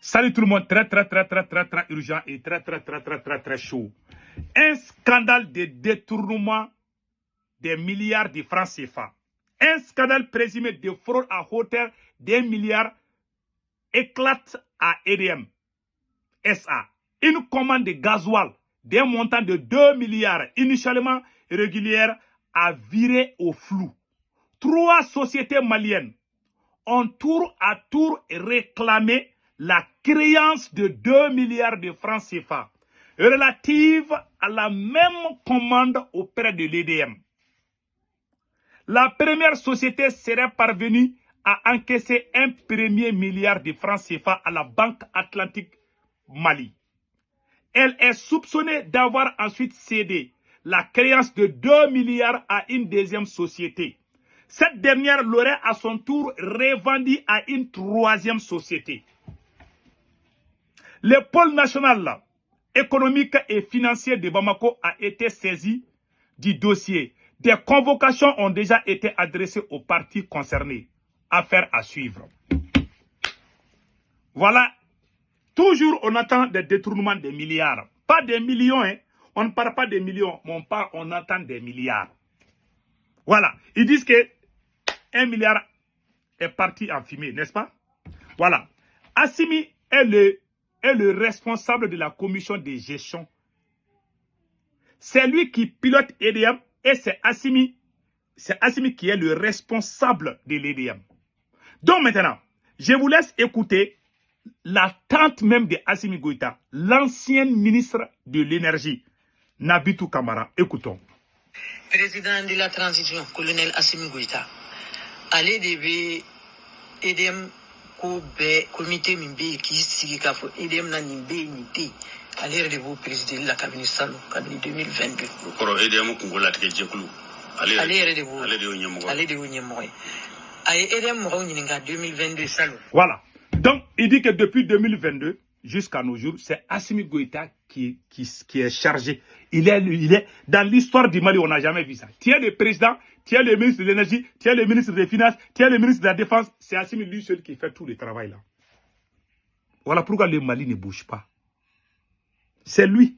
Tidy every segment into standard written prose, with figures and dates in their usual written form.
Salut tout le monde, très urgent et très chaud. Un scandale de détournement des milliards de francs CFA. Un scandale présumé de fraude à hauteur d'1 milliard éclate à EDM SA. Une commande de gasoil d'un montant de 2 milliards initialement régulière a viré au flou. 3 sociétés maliennes ont tour à tour réclamé la créance de 2 milliards de francs CFA relative à la même commande auprès de l'EDM. La première société serait parvenue à encaisser un premier milliard de francs CFA à la Banque Atlantique Mali. Elle est soupçonnée d'avoir ensuite cédé la créance de 2 milliards à une deuxième société. Cette dernière l'aurait à son tour revendue à une troisième société. Le pôle national économique et financier de Bamako a été saisi du dossier. Des convocations ont déjà été adressées aux parties concernées. Affaire à suivre. Voilà. Toujours on attend des détournements des milliards. Pas des millions, hein. On ne parle pas des millions, mais on entend des milliards. Voilà. Ils disent que 1 milliard est parti en fumée, n'est-ce pas? Voilà. Assimi est le responsable de la commission de gestion. C'est lui qui pilote EDM et c'est Assimi qui est le responsable de l'EDM. Donc maintenant, je vous laisse écouter la tante même de Assimi Goïta, l'ancienne ministre de l'énergie, Nabitou Kamara. Écoutons. Président de la transition, colonel Assimi Goïta, allez devait EDM comité Mimbe qui sigi kafo EDM na nimbe nité allez de vous présider la cabinet Salou cabinet 2022 koro EDM ko ngola tike jekulu allez de vous nyemo ay EDM mo ngini nga 2022 Salou. Voilà. Donc il dit que depuis 2022 jusqu'à nos jours, c'est Assimi Goïta qui est chargé. Il est dans l'histoire du Mali, on n'a jamais vu ça. Tu es le président, tu es le ministre de l'énergie, tu es le ministre des finances, tu es le ministre de la défense. C'est Assimi lui seul qui fait tout le travail là. Voilà pourquoi le Mali ne bouge pas. C'est lui.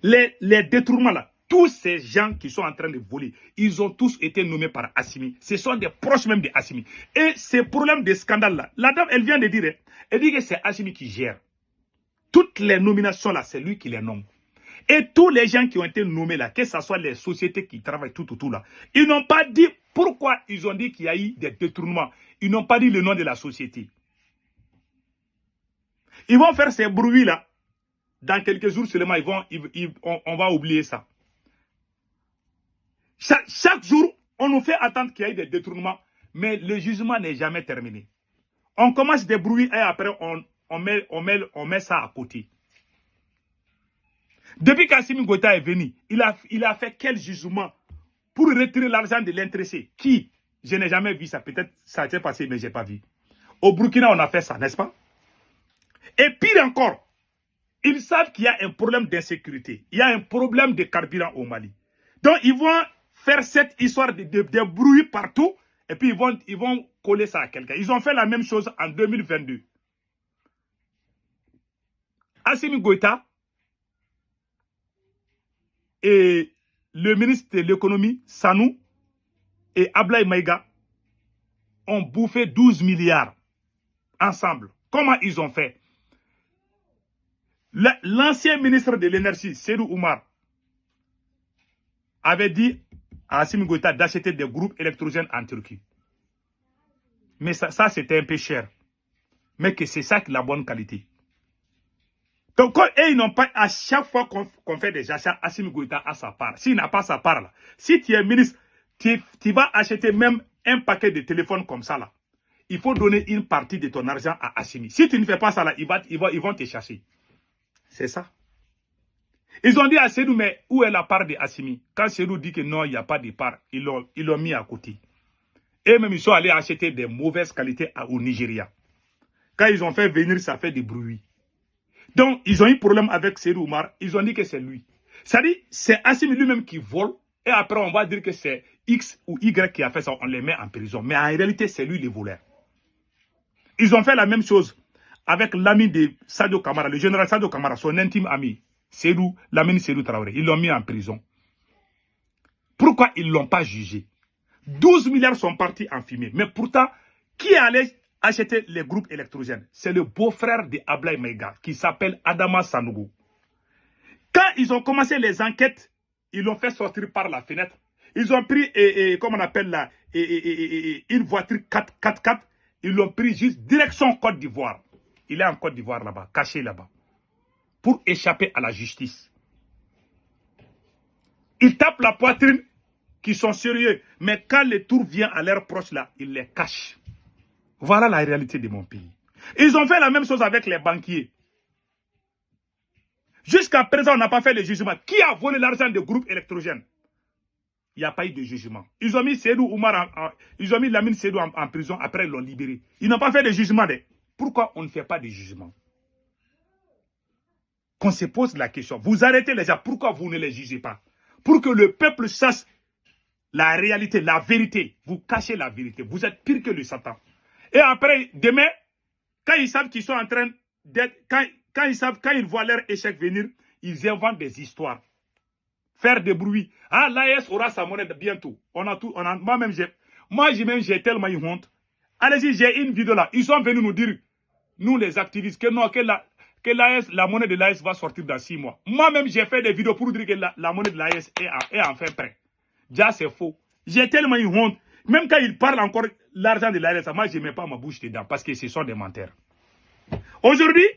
Les détournements là, tous ces gens qui sont en train de voler, ils ont tous été nommés par Assimi. Ce sont des proches même de Assimi. Et ces problèmes de scandale là, la dame, elle vient de dire, elle dit que c'est Assimi qui gère. Toutes les nominations là, c'est lui qui les nomme. Et tous les gens qui ont été nommés là, que ce soit les sociétés qui travaillent tout là, ils n'ont pas dit pourquoi ils ont dit qu'il y a eu des détournements. Ils n'ont pas dit le nom de la société. Ils vont faire ces bruits là. Dans quelques jours seulement, on va oublier ça. Chaque jour, on nous fait attendre qu'il y ait des détournements, mais le jugement n'est jamais terminé. On commence des bruits et après on met ça à côté. Depuis qu'Assimi Goïta est venu, il a fait quel jugement pour retirer l'argent de l'intéressé? Qui? Je n'ai jamais vu ça. Peut-être ça a été passé, mais je n'ai pas vu. Au Burkina, on a fait ça, n'est-ce pas? Et pire encore, ils savent qu'il y a un problème d'insécurité. Il y a un problème de carburant au Mali. Donc, ils vont faire cette histoire de bruit partout et puis ils vont coller ça à quelqu'un. Ils ont fait la même chose en 2022. Assimi Goïta et le ministre de l'économie, Sanou, et Ablaye Maïga ont bouffé 12 milliards ensemble. Comment ils ont fait? L'ancien ministre de l'énergie, Seydou Oumar, avait dit à Assimi Goïta d'acheter des groupes électrogènes en Turquie. Mais ça c'était un peu cher. Mais que c'est ça qui est la bonne qualité. Donc, ils n'ont pas, à chaque fois qu'on fait des achats, Assimi Goïta a sa part. S'il n'a pas sa part, là, si tu es ministre, tu vas acheter même un paquet de téléphones comme ça, là. Il faut donner une partie de ton argent à Assimi. Si tu ne fais pas ça, là, ils vont te chasser. C'est ça. Ils ont dit à Seydou, mais où est la part de Assimi? Quand Seydou dit que non, il n'y a pas de part, ils l'ont mis à côté. Et même, ils sont allés acheter des mauvaises qualités au Nigeria. Quand ils ont fait venir, ça fait des bruits. Donc, ils ont eu problème avec Seydou Oumar. Ils ont dit que c'est lui. C'est-à-dire, c'est Assimi lui-même qui vole. Et après, on va dire que c'est X ou Y qui a fait ça. On les met en prison. Mais en réalité, c'est lui le voleur. Ils ont fait la même chose avec l'ami de Sadio Kamara, le général Sadio Kamara, son intime ami, Lamine Sédou Traoré. Ils l'ont mis en prison. Pourquoi ils ne l'ont pas jugé? 12 milliards sont partis en fumée. Mais pourtant, qui allait acheter les groupes électrogènes? C'est le beau-frère de Ablaye Maïga, qui s'appelle Adama Sanogo. Quand ils ont commencé les enquêtes, ils l'ont fait sortir par la fenêtre. Ils ont pris, comme on appelle là, une voiture 4x4. Ils l'ont pris juste direction Côte d'Ivoire. Il est en Côte d'Ivoire là-bas, caché là-bas, pour échapper à la justice. Ils tapent la poitrine, qui sont sérieux. Mais quand le tour vient à leur proche là, ils les cachent. Voilà la réalité de mon pays. Ils ont fait la même chose avec les banquiers. Jusqu'à présent, on n'a pas fait le jugement. Qui a volé l'argent des groupes électrogènes? Il n'y a pas eu de jugement. Ils ont mis ils ont mis Lamine Sédou en prison, après ils l'ont libéré. Ils n'ont pas fait de jugement. Pourquoi on ne fait pas de jugement? Qu'on se pose la question. Vous arrêtez les gens, pourquoi vous ne les jugez pas? Pour que le peuple sache la réalité, la vérité. Vous cachez la vérité. Vous êtes pire que le Satan. Et après, demain, quand ils savent qu'ils sont en train d'être... Quand ils voient leur échec venir, ils inventent des histoires. Faire des bruits. Ah, l'AES aura sa monnaie bientôt. Moi-même, j'ai tellement eu honte. Allez-y, j'ai une vidéo là. Ils sont venus nous dire, nous les activistes, que non, que la monnaie de l'AES va sortir dans 6 mois. Moi-même, j'ai fait des vidéos pour dire que la monnaie de l'AES est enfin prête. Déjà, c'est faux. J'ai tellement eu honte. Même quand ils parlent encore l'argent de l'AES, moi, je ne mets pas ma bouche dedans parce que ce sont des menteurs. Aujourd'hui,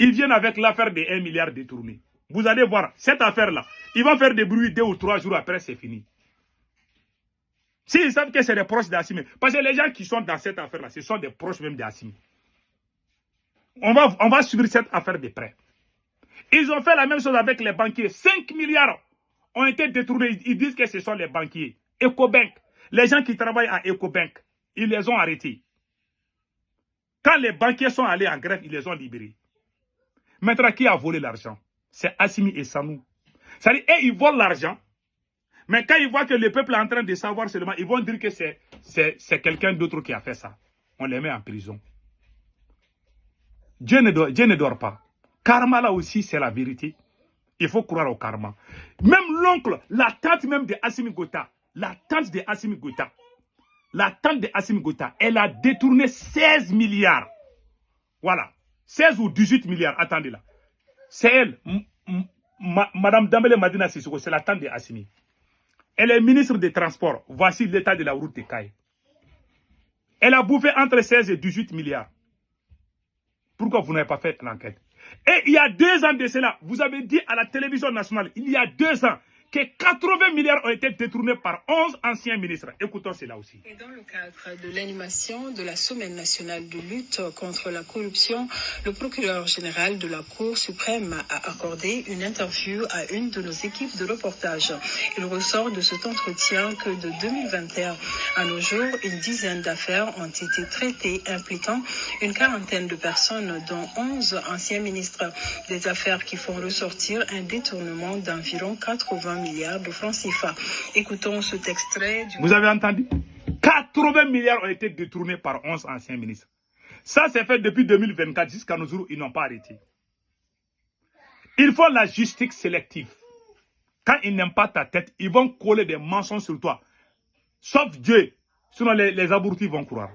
ils viennent avec l'affaire de 1 milliard détourné. Vous allez voir, cette affaire-là, ils vont faire des bruits 2 ou 3 jours après, c'est fini. S'ils savent que c'est des proches d'Assimi, parce que les gens qui sont dans cette affaire-là, ce sont des proches même d'Assimi. On va suivre cette affaire de près. Ils ont fait la même chose avec les banquiers. 5 milliards ont été détournés. Ils disent que ce sont les banquiers. Ecobank, les gens qui travaillent à Ecobank, ils les ont arrêtés. Quand les banquiers sont allés en grève, ils les ont libérés. Maintenant, qui a volé l'argent? C'est Assimi et Sanou. C'est-à-dire, ils volent l'argent. Mais quand ils voient que le peuple est en train de savoir seulement, ils vont dire que c'est quelqu'un d'autre qui a fait ça. On les met en prison. Dieu ne dort pas. Karma là aussi, c'est la vérité. Il faut croire au karma. Même l'oncle, la tante même de Assimi Goïta, elle a détourné 16 milliards. Voilà. 16 ou 18 milliards, attendez là. C'est elle, Madame Dambélé Madina Sissoko, c'est la tante de Assimi. Elle est ministre des Transports. Voici l'état de la route de Kaye. Elle a bouffé entre 16 et 18 milliards. Pourquoi vous n'avez pas fait l'enquête? Et il y a 2 ans de cela, vous avez dit à la télévision nationale, il y a 2 ans, que 80 milliards ont été détournés par 11 anciens ministres. Écoutons cela aussi. Et dans le cadre de l'animation de la Semaine nationale de lutte contre la corruption, le procureur général de la Cour suprême a accordé une interview à une de nos équipes de reportage. Il ressort de cet entretien que de 2021 à nos jours, une dizaine d'affaires ont été traitées impliquant une quarantaine de personnes, dont 11 anciens ministres. Des affaires qui font ressortir un détournement d'environ 80 milliards de francs CFA. Écoutons cet extrait. Vous avez entendu? 80 milliards ont été détournés par 11 anciens ministres. Ça, c'est fait depuis 2024 jusqu'à nos jours, ils n'ont pas arrêté. Ils font la justice sélective. Quand ils n'aiment pas ta tête, ils vont coller des mensonges sur toi. Sauf Dieu. Sinon, les abrutis vont croire.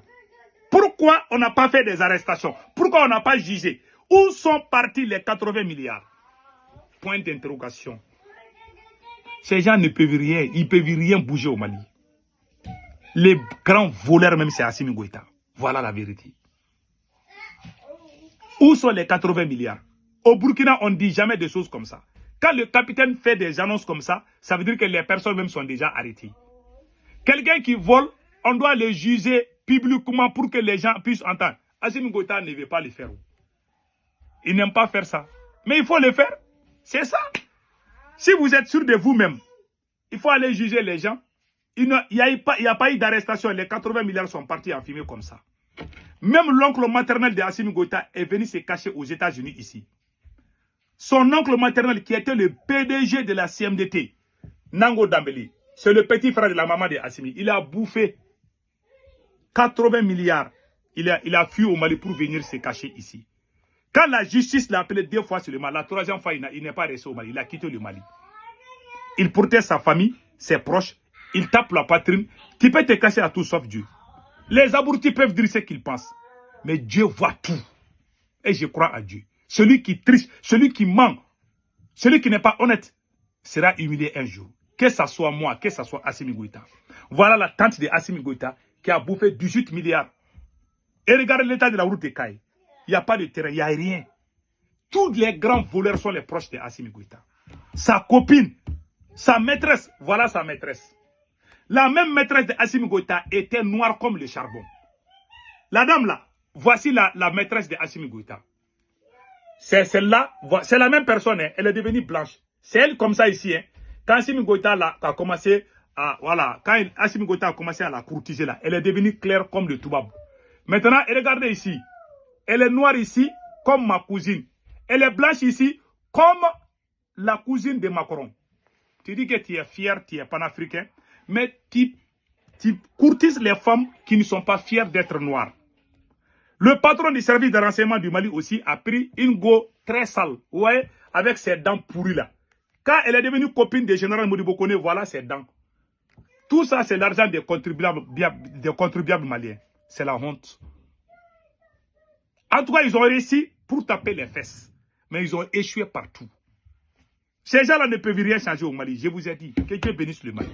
Pourquoi on n'a pas fait des arrestations? Pourquoi on n'a pas jugé? Où sont partis les 80 milliards? Point d'interrogation. Ces gens ne peuvent rien, ils ne peuvent rien bouger au Mali. Les grands voleurs, même, c'est Assimi Goïta. Voilà la vérité. Où sont les 80 milliards? Au Burkina, on ne dit jamais des choses comme ça. Quand le capitaine fait des annonces comme ça, ça veut dire que les personnes même sont déjà arrêtées. Quelqu'un qui vole, on doit le juger publiquement pour que les gens puissent entendre. Assimi Goïta ne veut pas le faire. Il n'aime pas faire ça. Mais il faut le faire. C'est ça. Si vous êtes sûr de vous-même, il faut aller juger les gens. Il n'y a pas eu d'arrestation. Les 80 milliards sont partis en fumée comme ça. Même l'oncle maternel de Assimi Goïta est venu se cacher aux États-Unis ici. Son oncle maternel qui était le PDG de la CMDT, Nango Dambélé, c'est le petit frère de la maman de Assimi. Il a bouffé 80 milliards. il a fui au Mali pour venir se cacher ici. Quand la justice l'a appelé 2 fois sur le Mali, la 3e fois, il n'est pas resté au Mali. Il a quitté le Mali. Il portait sa famille, ses proches. Il tape la poitrine. Tu peux te cacher à tout sauf Dieu. Les abrutis peuvent dire ce qu'ils pensent. Mais Dieu voit tout. Et je crois à Dieu. Celui qui triche, celui qui ment, celui qui n'est pas honnête, sera humilié un jour. Que ce soit moi, que ce soit Assimi Goïta. Voilà la tante de Assimi Goïta qui a bouffé 18 milliards. Et regardez l'état de la route de Kaye. Il n'y a pas de terrain, il n'y a rien. Tous les grands voleurs sont les proches de Assimi Goïta. Sa copine, sa maîtresse, voilà sa maîtresse. La même maîtresse de Assimi Goïta était noire comme le charbon. La dame là, voici la maîtresse de Assimi Goïta. C'est celle-là, c'est la même personne, hein, elle est devenue blanche. C'est elle comme ça ici. Hein. Quand Assimi Goïta a commencé à, voilà, quand Assimi Goïta a commencé à la courtiser là, elle est devenue claire comme le toubab. Maintenant, regardez ici. Elle est noire ici, comme ma cousine. Elle est blanche ici, comme la cousine de Macron. Tu dis que tu es fier, tu es panafricain, mais tu courtises les femmes qui ne sont pas fières d'être noires. Le patron du service de renseignement du Mali aussi a pris une go très sale, ouais, avec ses dents pourries là. Quand elle est devenue copine du général Modibo Kone, voilà ses dents. Tout ça, c'est l'argent des contribuables maliens. C'est la honte. En tout cas, ils ont réussi pour taper les fesses. Mais ils ont échoué partout. Ces gens-là ne peuvent rien changer au Mali. Je vous ai dit, que Dieu bénisse le Mali.